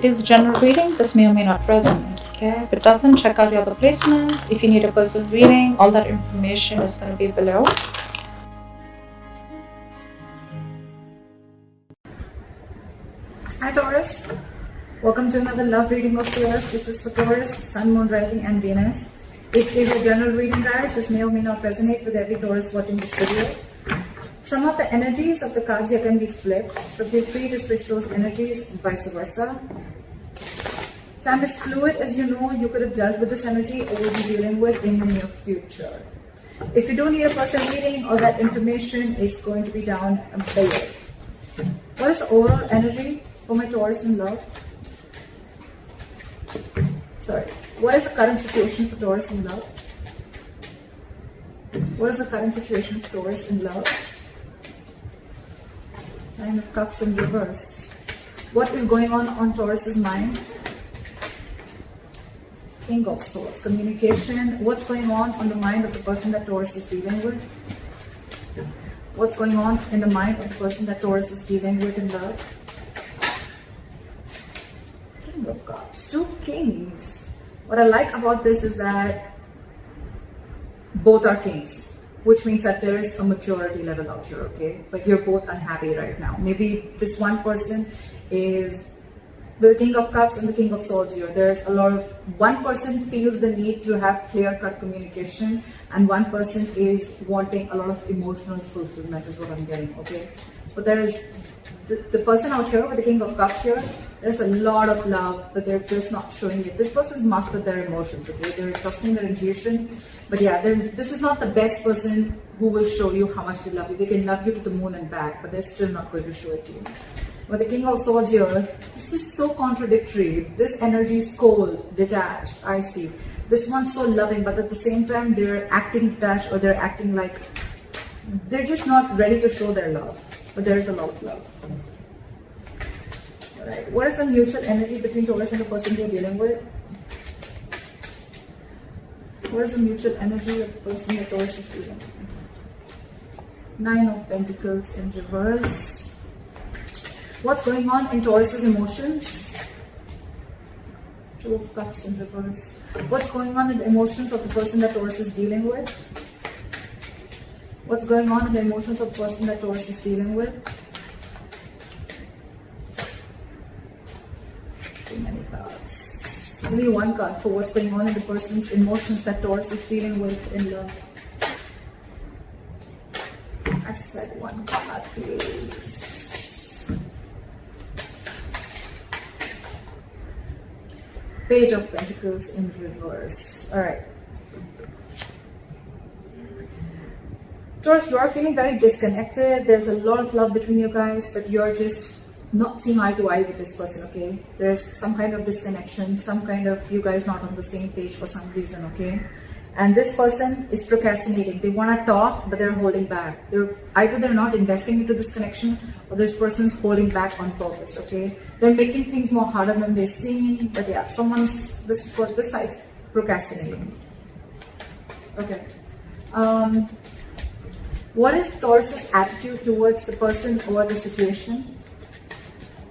It is a general reading. This may or may not resonate. Okay, if it doesn't, check out the other placements. If you need a personal reading, all that information is going to be below. Hi Taurus, welcome to another love reading of yours. This is for Taurus, Sun, Moon, Rising and Venus. It is a general reading, guys. This may or may not resonate with every Taurus watching this video. Some of the energies of the cards here can be flipped, so feel free to switch those energies, vice versa. Time is fluid, as you know. You could have dealt with this energy or will be dealing with in the near future. If you don't need a personal reading, all that information is going to be down below. What is the overall energy for my Taurus in love? What is the current situation for Taurus in love? What is the current situation for Taurus in love? Nine of Cups in reverse. What is going on Taurus's mind? King of Swords. Communication. What's going on the mind of the person that Taurus is dealing with? What's going on in the mind of the person that Taurus is dealing with in love? King of Cups. Two kings. What I like about this is that both are kings, which means that there is a maturity level out here, okay? But you're both unhappy right now. Maybe this one person is with the King of Cups and the King of Swords here. There's a lot of, one person feels the need to have clear-cut communication and one person is wanting a lot of emotional fulfillment is what I'm getting, okay? But there is the person out here with the King of Cups here, there's a lot of love, but they're just not showing it. This person's mastered their emotions, okay? They're trusting their intuition. But yeah, this is not the best person who will show you how much they love you. They can love you to the moon and back, but they're still not going to show it to you. With the King of Swords here, this is so contradictory. This energy is cold, detached, I see. This one's so loving, but at the same time, they're acting detached or they're acting like they're just not ready to show their love. But there is a lot of love. Alright, what is the mutual energy between Taurus and the person you're dealing with? What is the mutual energy of the person that Taurus is dealing with? Nine of Pentacles in reverse. What's going on in Taurus's emotions? Two of Cups in reverse. What's going on in the emotions of the person that Taurus is dealing with? What's going on in the emotions of the person that Taurus is dealing with? Too many cards. Only one card for what's going on in the person's emotions that Taurus is dealing with in love. I said one card, please. Page of Pentacles in reverse. Alright. Taurus, you are feeling very disconnected. There's a lot of love between you guys, but you're just not seeing eye to eye with this person, okay? There's some kind of disconnection, some kind of you guys not on the same page for some reason, okay? And this person is procrastinating. They want to talk, but they're holding back. Either they're not investing into this connection or this person's holding back on purpose, okay? They're making things more harder than they seem, but yeah, this side's procrastinating. Okay. What is Taurus's attitude towards the person or the situation?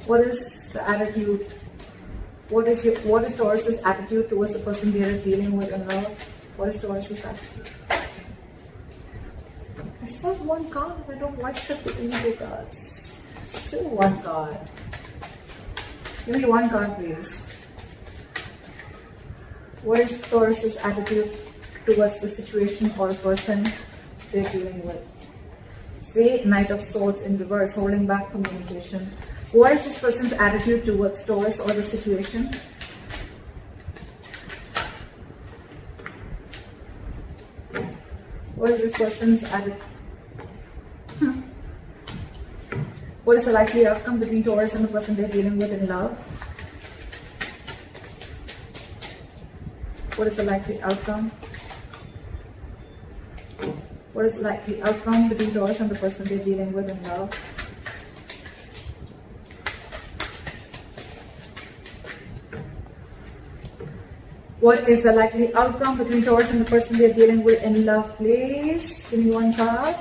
What is the attitude? What is Taurus's attitude towards the person they are dealing with in love? What is Taurus's attitude? I said one card. I don't know why should be in two cards. Still one card. Give me one card, please. What is Taurus's attitude towards the situation or person they're dealing with? Say Knight of Swords in reverse, holding back communication. What is this person's attitude towards Taurus or the situation? What is this person's attitude? What is the likely outcome between Taurus and the person they're dealing with in love? What is the likely outcome? What is the likely outcome between Taurus and the person they're dealing with in love? What is the likely outcome between Taurus and the person they're dealing with in love, please? Give me one card.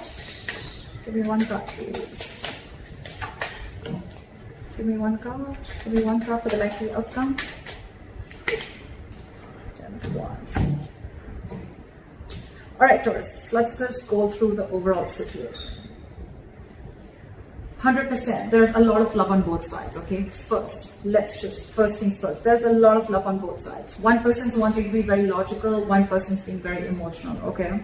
Give me one card, please. Give me one card. Give me one card for the likely outcome. 10 of Wands. Alright, Taurus, let's just go through the overall situation. 100%, there's a lot of love on both sides, okay? First things first. There's a lot of love on both sides. One person's wanting to be very logical, one person's being very emotional, okay?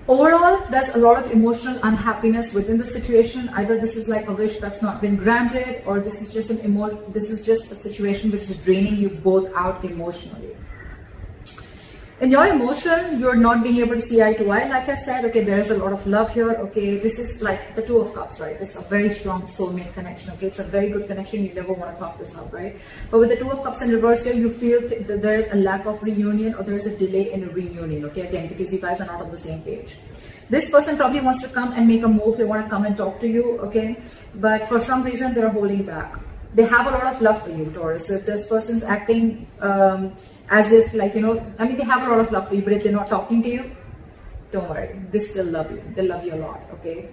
Overall, there's a lot of emotional unhappiness within the situation. Either this is like a wish that's not been granted, or this is just a situation which is draining you both out emotionally. In your emotions, you're not being able to see eye to eye. Like I said, okay, there is a lot of love here. Okay, this is like the Two of Cups, right? It's a very strong soulmate connection. Okay, it's a very good connection. You never want to fuck this up, right? But with the Two of Cups in reverse here, you feel that there is a lack of reunion, or there is a delay in a reunion. Okay, again, because you guys are not on the same page. This person probably wants to come and make a move. They want to come and talk to you. Okay, but for some reason they're holding back. They have a lot of love for you, Taurus. So if this person's acting as if, like, you know, I mean, they have a lot of love for you, but if they're not talking to you, don't worry, they still love you. They love you a lot, okay?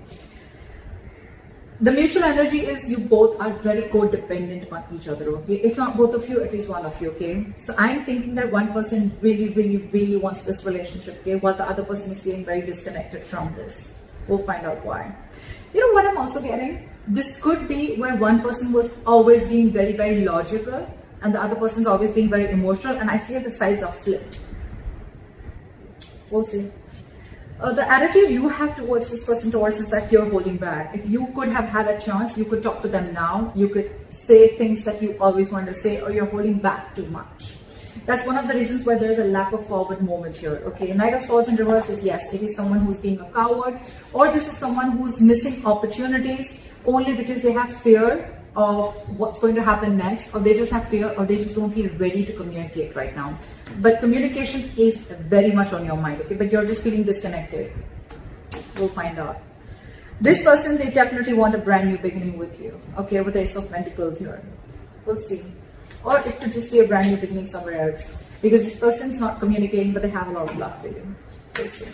The mutual energy is you both are very codependent on each other, okay? If not both of you, at least one of you, okay? So I'm thinking that one person really wants this relationship, okay? While the other person is feeling very disconnected from this. We'll find out why. You know what I'm also getting? This could be where one person was always being very logical, and the other person's always being very emotional, and I feel the sides are flipped. We'll see. The attitude you have towards this person, Taurus, is that you're holding back. If you could have had a chance, you could talk to them now. You could say things that you always wanted to say, or you're holding back too much. That's one of the reasons why there's a lack of forward movement here. Okay, Knight of Swords in reverse is, yes, it is someone who's being a coward, or this is someone who's missing opportunities only because they have fear of what's going to happen next, or they just have fear, or they just don't feel ready to communicate right now. But communication is very much on your mind, okay? But you're just feeling disconnected. We'll find out. This person, they definitely want a brand new beginning with you, okay? With the Ace of Pentacles here. We'll see. Or it could just be a brand new beginning somewhere else, because this person's not communicating, but they have a lot of love for you. We'll see.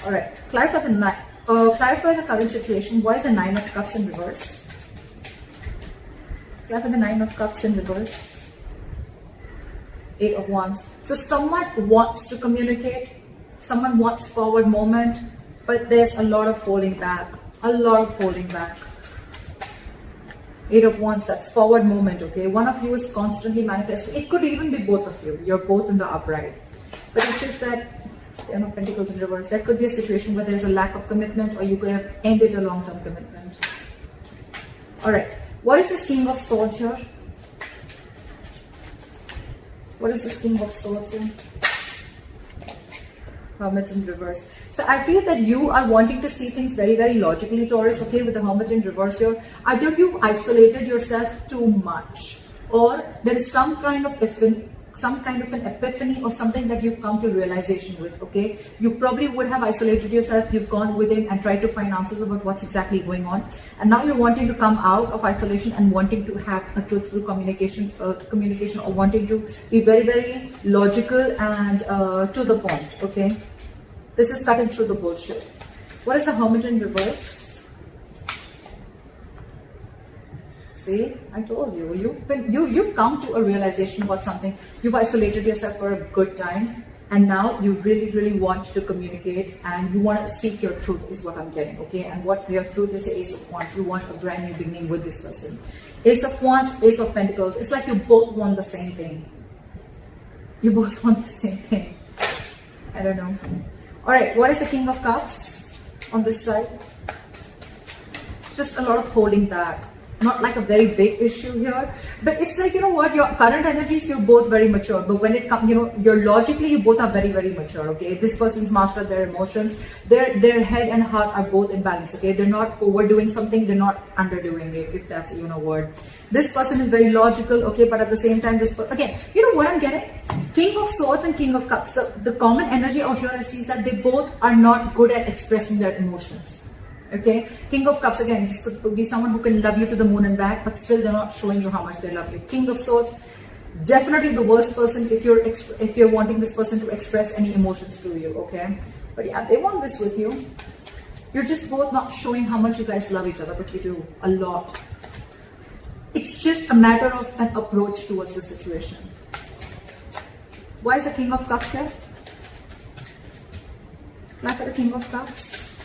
All right, clarify the current situation. Why is the Nine of Cups in reverse? Clarify the Nine of Cups in reverse. Eight of Wands. So someone wants to communicate, someone wants forward movement, but there's a lot of holding back. A lot of holding back. Eight of Wands, that's forward movement, okay? One of you is constantly manifesting. It could even be both of you. You're both in the upright. But it's just that, Ten of Pentacles in reverse, that could be a situation where there's a lack of commitment, or you could have ended a long-term commitment. Alright, what is this King of Swords here? What is this King of Swords here? Hermit in reverse. So I feel that you are wanting to see things very logically, Taurus, okay, with the Hermit in reverse here. Either you've isolated yourself too much, or there is some kind of an epiphany or something that you've come to realization with, okay? You probably would have isolated yourself, you've gone within and tried to find answers about what's exactly going on, and now you're wanting to come out of isolation and wanting to have a truthful communication, or wanting to be very logical and to the point, okay? This is cutting through the bullshit. What is the Hermit in reverse? See, I told you, you've come to a realization about something. You've isolated yourself for a good time, and now you really want to communicate, and you want to speak your truth, is what I'm getting, okay? And what your truth is the Ace of Wands. You want a brand new beginning with this person. Ace of Wands, Ace of Pentacles. It's like you both want the same thing. You both want the same thing. I don't know. All right, what is the King of Cups on this side? Just a lot of holding back. Not like a very big issue here, but it's like, you know what, your current energies, you're both very mature, but when it comes, you know, you're logically, you both are very mature, okay? This person's mastered their emotions, their head and heart are both in balance, okay? They're not overdoing something, they're not underdoing it, if that's even a word. This person is very logical, okay, but at the same time, again, you know what I'm getting? King of Swords and King of Cups, the common energy out here I see is that they both are not good at expressing their emotions. Okay, King of Cups, again, this could be someone who can love you to the moon and back, but still they're not showing you how much they love you. King of Swords, definitely the worst person if you're wanting this person to express any emotions to you, okay? But yeah, they want this with you. You're just both not showing how much you guys love each other, but you do a lot. It's just a matter of an approach towards the situation. Why is the King of Cups here? Why for the King of Cups?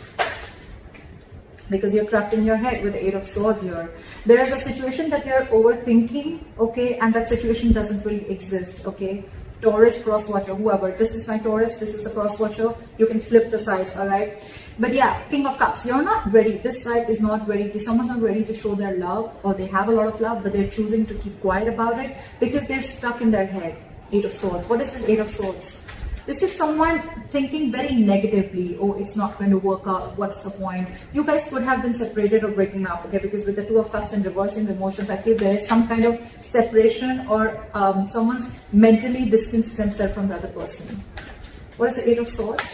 Because you're trapped in your head with the Eight of Swords here. There is a situation that you're overthinking, okay, and that situation doesn't really exist, okay. Taurus, cross watcher, whoever. This is my Taurus, this is the cross watcher. You can flip the sides, all right. But yeah, King of Cups, you're not ready. This side is not ready. Someone's not ready to show their love, or they have a lot of love, but they're choosing to keep quiet about it because they're stuck in their head. Eight of Swords. What is this Eight of Swords? This is someone thinking very negatively. Oh, it's not going to work out. What's the point? You guys could have been separated or breaking up, okay? Because with the Two of Cups and reversing the emotions, I feel there is some kind of separation, or someone's mentally distanced themselves from the other person. What is the Eight of Swords?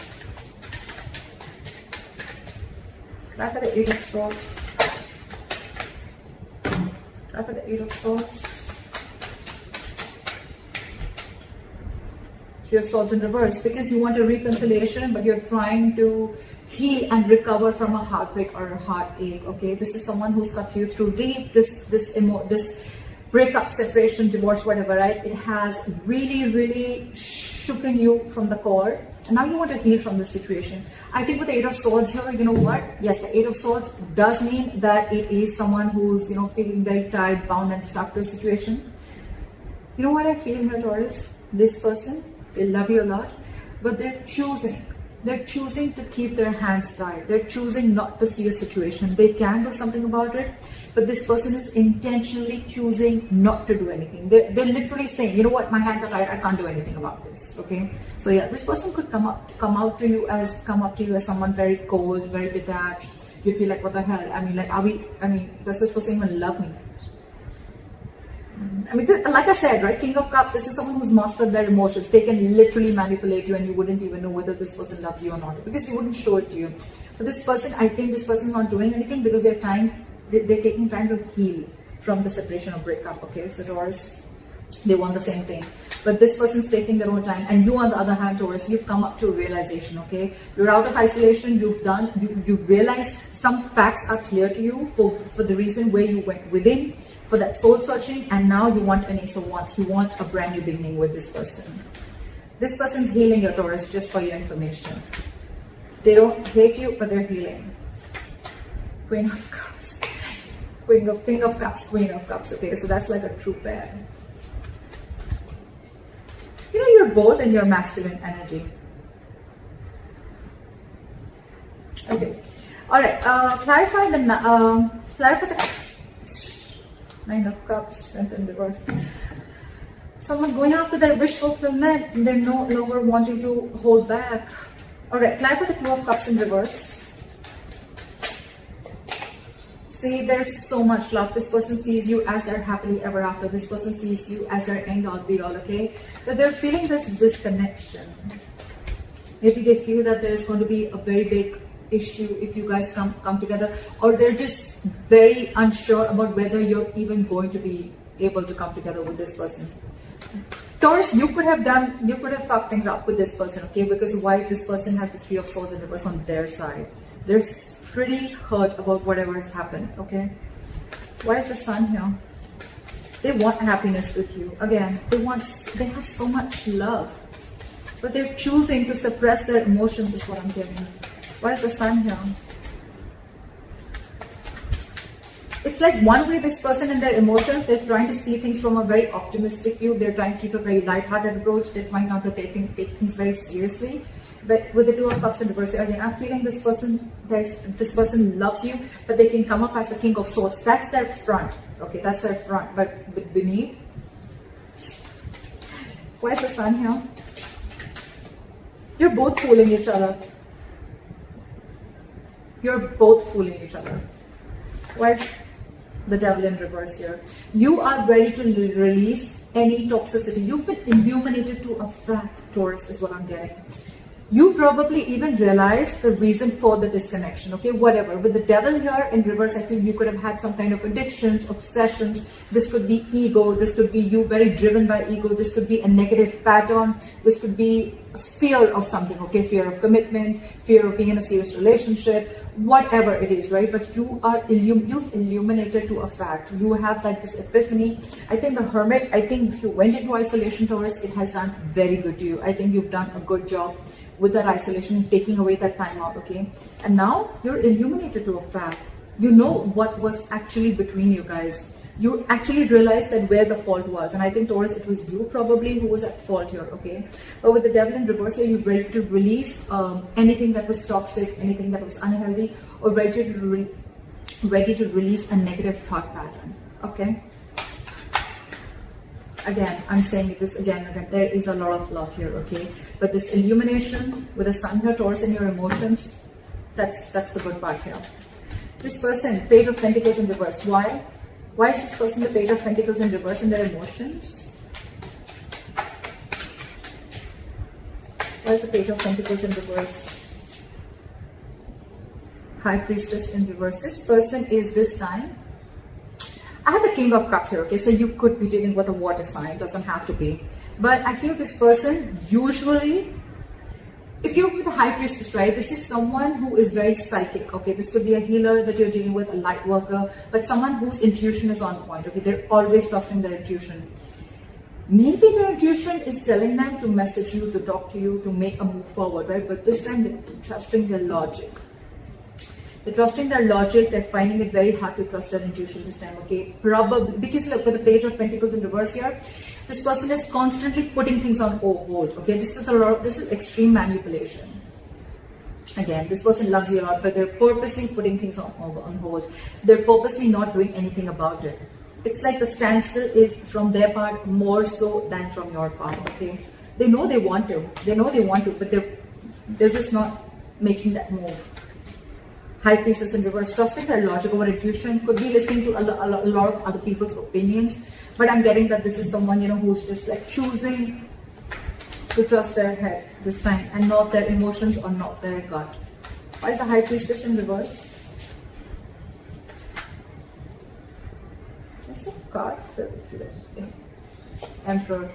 Try for the Eight of Swords. Try for the Eight of Swords. Three of Swords in reverse, because you want a reconciliation, but you're trying to heal and recover from a heartbreak or a heartache, okay? This is someone who's cut you through deep. This breakup, separation, divorce, whatever, right? It has really shooken you from the core, and now you want to heal from this situation. I think with the Eight of Swords here, you know what? Yes, the Eight of Swords does mean that it is someone who's, you know, feeling very tied, bound, and stuck to a situation. You know what I feel here, Taurus? This person, they love you a lot, but they're choosing to keep their hands tied. They're choosing not to see a situation. They can do something about it, but this person is intentionally choosing not to do anything. They're literally saying, you know what, my hands are tied, I can't do anything about this, okay? So yeah, this person could come up to you as someone very cold, very detached. You'd be like, what the hell? I mean, does this person even love me? I mean, like I said, right, King of Cups, this is someone who's mastered their emotions. They can literally manipulate you, and you wouldn't even know whether this person loves you or not, because they wouldn't show it to you. But this person, I think this person is not doing anything because they're taking time to heal from the separation or breakup, okay? So Taurus, they want the same thing. But this person's taking their own time, and you on the other hand, Taurus, you've come up to a realization, okay? You're out of isolation, you realize some facts are clear to you for the reason where you went within, for that soul searching, and now you want an Ace of Wands. You want a brand new beginning with this person. This person's healing your Taurus, just for your information. They don't hate you, but they're healing. Queen of Cups. King of Cups, Queen of Cups. Okay, so that's like a true pair. You know, you're both in your masculine energy. Okay. Alright, clarify the Nine of Cups, Strength in reverse. Someone's going after their wish fulfillment, and they're no longer wanting to hold back. Alright, clarify the Two of Cups in reverse. See, there's so much love. This person sees you as their happily ever after. This person sees you as their end all be all, okay? But they're feeling this disconnection. Maybe they feel that there's going to be a very big issue if you guys come together, or they're just very unsure about whether you're even going to be able to come together with this person. Taurus, you could have fucked things up with this person, okay? Because why this person has the Three of Swords in reverse on their side. They're pretty hurt about whatever has happened, okay? Why is the Sun here? They want happiness with you. Again, they have so much love, but they're choosing to suppress their emotions is what I'm getting. Why is the Sun here? It's like one way this person and their emotions, they're trying to see things from a very optimistic view. They're trying to keep a very light-hearted approach. They're trying not to take things very seriously. But with the Two of Cups in reverse, again, I'm feeling this person loves you, but they can come up as the King of Swords. That's their front. Okay, that's their front. But beneath, where's the Sun here? You're both fooling each other. You're both fooling each other. Why is the Devil in reverse here? You are ready to release any toxicity. You've been illuminated to a fact, Taurus, is what I'm getting. You probably even realize the reason for the disconnection, okay? Whatever. With the devil here in reverse, I feel you could have had some kind of addictions, obsessions. This could be ego. This could be you very driven by ego. This could be a negative pattern. This could be fear of something, okay? Fear of commitment, fear of being in a serious relationship, whatever it is, right? But you are, you've illuminated to a fact. You have like this epiphany. I think the Hermit, I think if you went into isolation, Taurus, it has done very good to you. I think you've done a good job with that isolation, taking away that time out, okay? And now you're illuminated to a fact. You know what was actually between you guys. You actually realized that where the fault was. And I think, Taurus, it was you probably who was at fault here, okay? But with the devil in reverse here, you're ready to release anything that was toxic, anything that was unhealthy, or ready to release a negative thought pattern, okay? Again, I'm saying this again and again, there is a lot of love here, okay? But this illumination with the sun here, Taurus, and your emotions, that's the good part here. This person, Page of Pentacles in reverse. Why? Why is this person the Page of Pentacles in reverse in their emotions? Why is the Page of Pentacles in reverse? High Priestess in reverse. This person is this time, I have the King of Cups here, okay? So you could be dealing with a water sign, doesn't have to be. But I feel this person usually, if you're with a High Priestess, right, this is someone who is very psychic, okay? This could be a healer that you're dealing with, a light worker, but someone whose intuition is on point, okay? They're always trusting their intuition. Maybe their intuition is telling them to message you, to talk to you, to make a move forward, right? But this time they're trusting their logic. They're trusting their logic. They're finding it very hard to trust their intuition this time, okay? Probably, because look, with the Page of Pentacles in reverse here, this person is constantly putting things on hold, okay? This is extreme manipulation. Again, this person loves you a lot, but they're purposely putting things on hold. They're purposely not doing anything about it. It's like the standstill is from their part more so than from your part, okay? They know they want to. They know they want to, but they're just not making that move. High Priestess in reverse, trusting their logic over intuition, could be listening to a lot of other people's opinions, but I'm getting that this is someone, you know, who's just like choosing to trust their head this time and not their emotions or not their gut. Why is the High Priestess in reverse? That's a card. Emperor.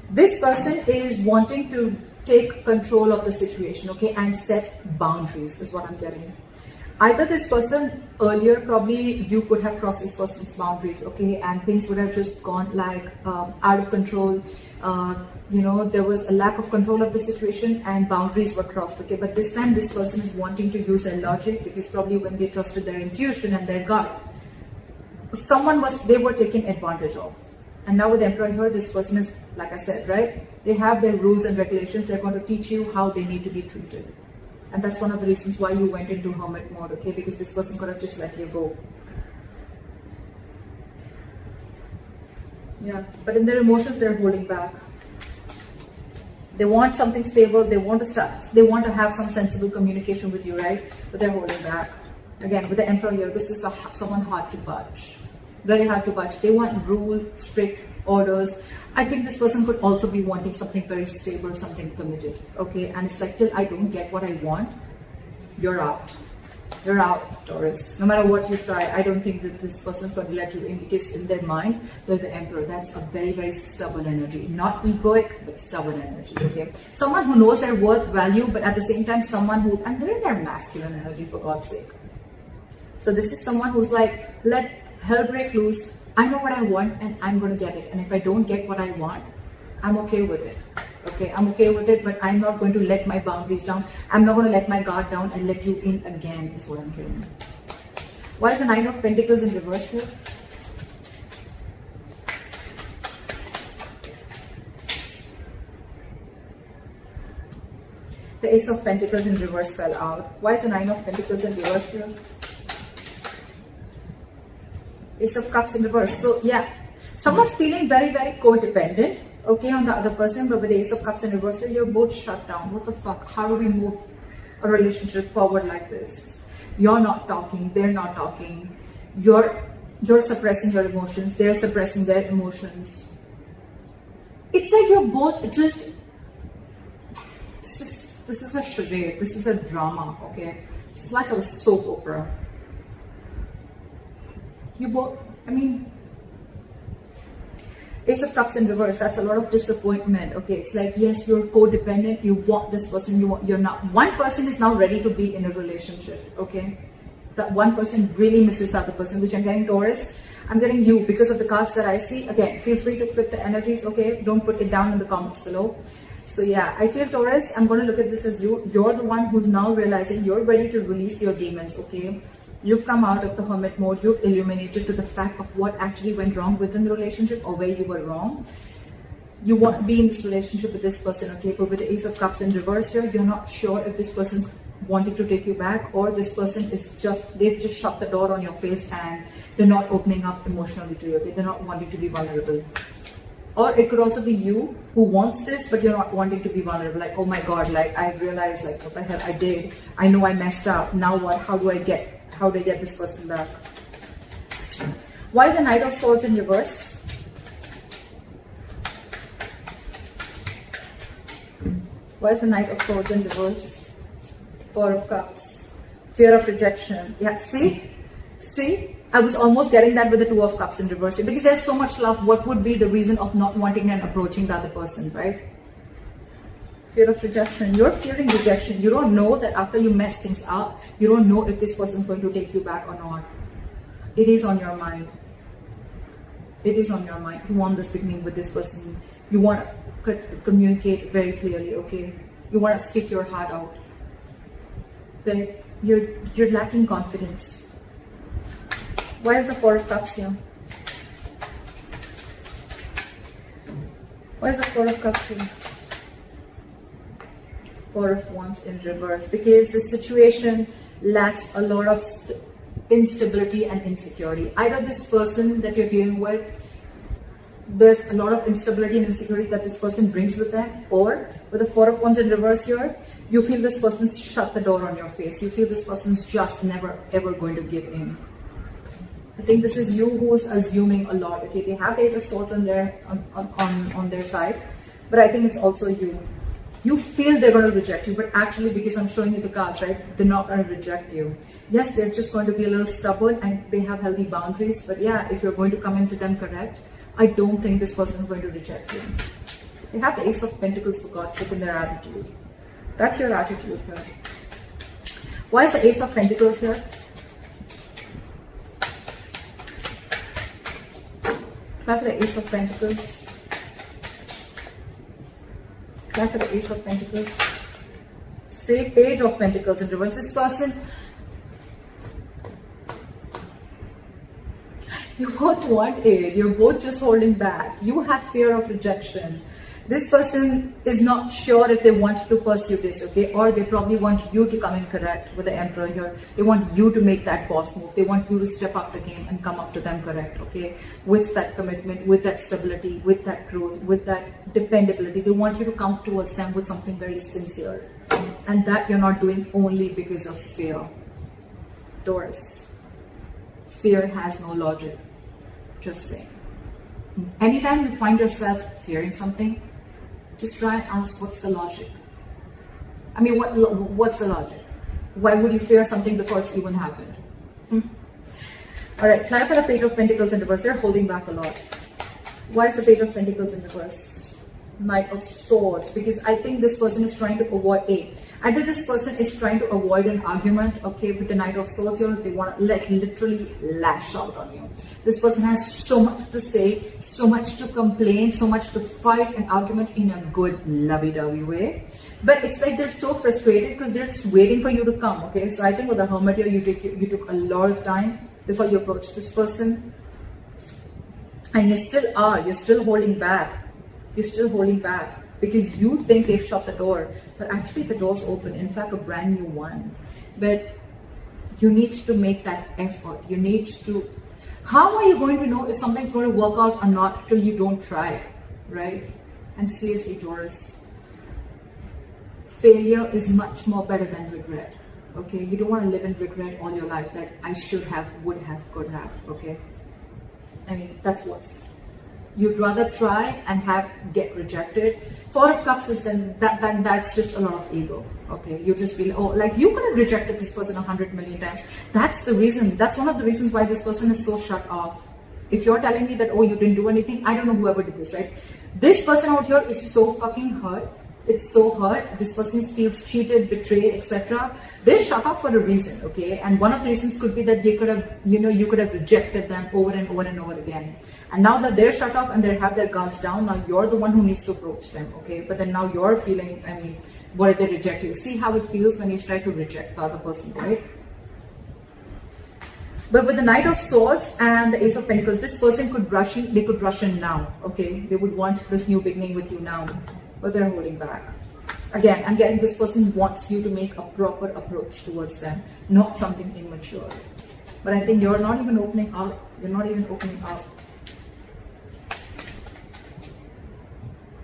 This person is wanting to take control of the situation, okay, and set boundaries is what I'm getting. Either this person earlier, probably you could have crossed this person's boundaries, okay, and things would have just gone like out of control. You know, there was a lack of control of the situation and boundaries were crossed, okay. But this time this person is wanting to use their logic, because probably when they trusted their intuition and their gut, they were taken advantage of. And now with the Emperor here, this person is, like I said, right? They have their rules and regulations. They're going to teach you how they need to be treated. And that's one of the reasons why you went into hermit mode, okay? Because this person could have just let you go. Yeah, but in their emotions, they're holding back. They want something stable. They want to start. They want to have some sensible communication with you, right? But they're holding back. Again, with the Emperor here, this is someone hard to budge. Very hard to budge. They want rule, strict orders. I think this person could also be wanting something very stable, something committed, okay? And it's like, till I don't get what I want, you're out. You're out, Taurus. No matter what you try, I don't think that this person is going to let you in, because in their mind, they're the Emperor. That's a very, very stubborn energy. Not egoic, but stubborn energy, okay? Someone who knows their worth, value, but at the same time, someone who, and they're in their masculine energy, for God's sake. So this is someone who's like, let hell break loose. I know what I want and I'm going to get it. And if I don't get what I want, I'm okay with it. Okay, I'm okay with it, but I'm not going to let my boundaries down. I'm not going to let my guard down and let you in again, is what I'm hearing. Why is the Nine of Pentacles in reverse here? The Ace of Pentacles in reverse fell out. Why is the Nine of Pentacles in reverse here? Ace of Cups in reverse. So yeah, someone's feeling very, very codependent, okay, on the other person, but with the Ace of Cups in reverse, you're both shut down. What the fuck? How do we move a relationship forward like this? You're not talking, they're not talking. You're suppressing your emotions, they're suppressing their emotions. It's like you're both just this is a charade, this is a drama, okay? It's like a soap opera. You both, I mean, Ace of Cups in reverse, that's a lot of disappointment, okay? It's like, yes, you're codependent, you want this person, you're not. One person is now ready to be in a relationship, okay? That one person really misses the other person, which I'm getting Taurus. I'm getting you because of the cards that I see. Again, feel free to flip the energies, okay? Don't put it down in the comments below. So yeah, I feel Taurus, I'm going to look at this as you. You're the one who's now realizing you're ready to release your demons, okay? You've come out of the hermit mode. You've illuminated to the fact of what actually went wrong within the relationship or where you were wrong. You want to be in this relationship with this person, okay? But with the Ace of Cups in reverse here, you're not sure if this person's wanting to take you back or this person is they've just shut the door on your face and they're not opening up emotionally to you, okay? They're not wanting to be vulnerable. Or it could also be you who wants this, but you're not wanting to be vulnerable. Like, oh my God, like I realized like what the hell I did. I know I messed up. Now what? How do I get this person back? Why is the Knight of Swords in reverse? Why is the Knight of Swords in reverse? Four of Cups. Fear of rejection. Yeah, see? I was almost getting that with the Two of Cups in reverse. Because there's so much love, what would be the reason of not wanting and approaching the other person, right? Fear of rejection. You're fearing rejection. You don't know that after you mess things up, you don't know if this person is going to take you back or not. It is on your mind. It is on your mind. You want this beginning with this person. You want to communicate very clearly, okay? You want to speak your heart out. But you're lacking confidence. Why is the Four of Cups here? Why is the Four of Cups here? Four of Wands in reverse. Because the situation lacks a lot of instability and insecurity. Either this person that you're dealing with, there's a lot of instability and insecurity that this person brings with them, or with the Four of Wands in reverse here, you feel this person's shut the door on your face. You feel this person's just never ever going to give in. I think this is you who is assuming a lot. Okay, they have the Eight of Swords on their side, but I think it's also you. You feel they're going to reject you, but actually, because I'm showing you the cards, right, they're not going to reject you. Yes, they're just going to be a little stubborn and they have healthy boundaries. But yeah, if you're going to come into them correct, I don't think this person is going to reject you. They have the Ace of Pentacles, for God's sake, in their attitude. That's your attitude here. Why is the Ace of Pentacles here? Try for the Ace of Pentacles. Try for the Ace of Pentacles. Say Page of Pentacles in reverse. This person, you both want it. You're both just holding back. You have fear of rejection. This person is not sure if they want to pursue this, okay? Or they probably want you to come in correct with the Emperor here. They want you to make that boss move. They want you to step up the game and come up to them correct, okay? With that commitment, with that stability, with that growth, with that dependability. They want you to come towards them with something very sincere. And that you're not doing only because of fear. Taurus. Fear has no logic. Just saying. Anytime you find yourself fearing something, just try and ask, what's the logic? I mean, what's the logic? Why would you fear something before it's even happened? All right, try for the Page of Pentacles in reverse. They're holding back a lot. Why is the Page of Pentacles in reverse? Knight of Swords. Because I think this person is trying to avoid either this person is trying to avoid an argument, okay, with the Knight of Swords here. They want to literally lash out on you. This person has so much to say, so much to complain, so much to fight an argument in a good lovey-dovey way. But it's like they're so frustrated because they're just waiting for you to come, okay? So I think with the Hermit here, you took a lot of time before you approached this person. And you're still holding back. You're still holding back because you think they've shut the door, but actually the door's open. In fact, a brand new one. But you need to make that effort. You need to. How are you going to know if something's going to work out or not till you don't try, right? And seriously, Taurus, failure is much more better than regret. Okay, you don't want to live in regret all your life that I should have, would have, could have. Okay, I mean that's worse. You'd rather try and get rejected. Four of Cups is then that's just a lot of ego. Okay, you just feel, oh, like you could have rejected this person 100 million times. That's the reason. That's one of the reasons why this person is so shut off. If you're telling me that, oh, you didn't do anything, I don't know whoever did this, right? This person out here is so fucking hurt. It's so hurt. This person feels cheated, betrayed, etc. They're shut off for a reason, okay? And one of the reasons could be that they could have, you could have rejected them over and over and over again. And now that they're shut off and they have their guards down, now you're the one who needs to approach them, okay? But then now you're feeling, I mean, what if they reject you? See how it feels when you try to reject the other person, right? But with the Knight of Swords and the Ace of Pentacles, this person could rush in, they could rush in now, okay? They would want this new beginning with you now, but they're holding back. Again, I'm getting this person wants you to make a proper approach towards them, not something immature. But I think you're not even opening up. You're not even opening up.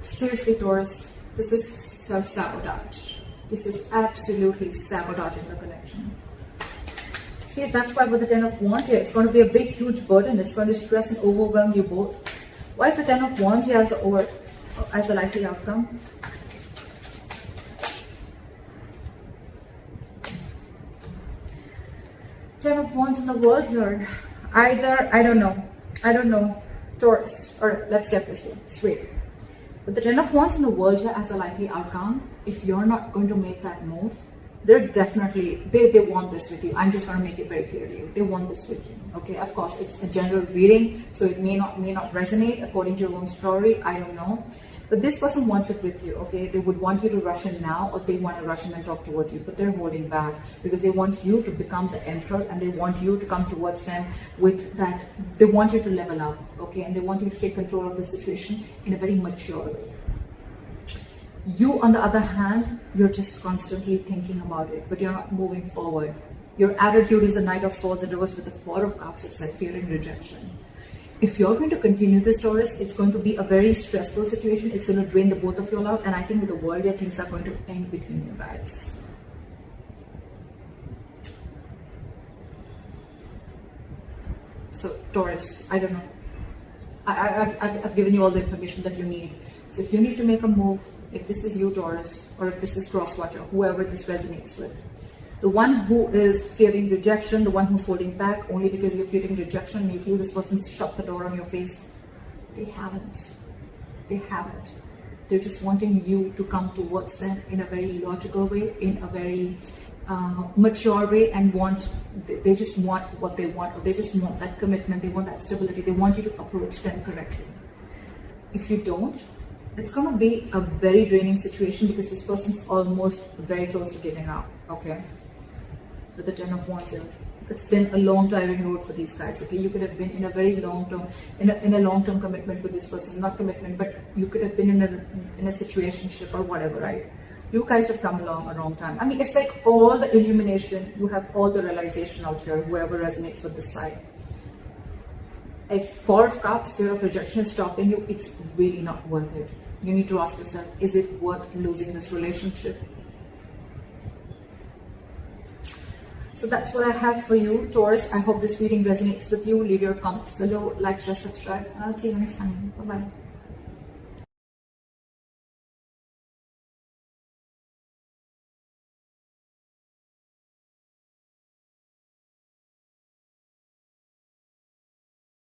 Seriously, Taurus, this is self-sabotage. This is absolutely sabotaging the connection. See, that's why with the Ten of Wands here, it's going to be a big, huge burden. It's going to stress and overwhelm you both. Why is the Ten of Wands here as the likely outcome? Ten of Wands in the world here. Either, I don't know, Taurus, or let's get this one straight. But the Ten of Wands in the world here as the likely outcome, if you're not going to make that move, they're definitely, they want this with you. I'm just going to make it very clear to you. They want this with you. Okay, of course, it's a general reading, so it may not resonate according to your own story. I don't know. But this person wants it with you, okay? They would want you to rush in now, or they want to rush in and talk towards you, but they're holding back because they want you to become the emperor and they want you to come towards them with that. They want you to level up, okay? And they want you to take control of the situation in a very mature way. You, on the other hand, you're just constantly thinking about it, but you're not moving forward. Your attitude is a Knight of Swords and reversed with the Four of Cups. It's like fearing rejection. If you're going to continue this, Taurus, it's going to be a very stressful situation. It's going to drain the both of you out. And I think with the world here, things are going to end between you guys. So, Taurus, I don't know. I've given you all the information that you need. So if you need to make a move, if this is you, Taurus, or if this is Crosswatcher, whoever this resonates with, the one who is fearing rejection, the one who's holding back only because you're fearing rejection and you feel this person's shut the door on your face, they haven't. They haven't. They're just wanting you to come towards them in a very logical way, in a very mature way, and they just want what they want. They just want that commitment. They want that stability. They want you to approach them correctly. If you don't, it's going to be a very draining situation because this person's almost very close to giving up, okay? With the Ten of Wands here. It's been a long tiring road for these guys, okay? You could have been in a very long-term, in a long-term commitment with this person. Not commitment, but you could have been in a situationship or whatever, right? You guys have come along a long time. I mean, it's like all the illumination, you have all the realization out here, whoever resonates with this side. If Four of Cups, fear of rejection is stopping you, it's really not worth it. You need to ask yourself, is it worth losing this relationship? So that's what I have for you, Taurus. I hope this reading resonates with you. Leave your comments below, like, share, subscribe. I'll see you next time. Bye-bye.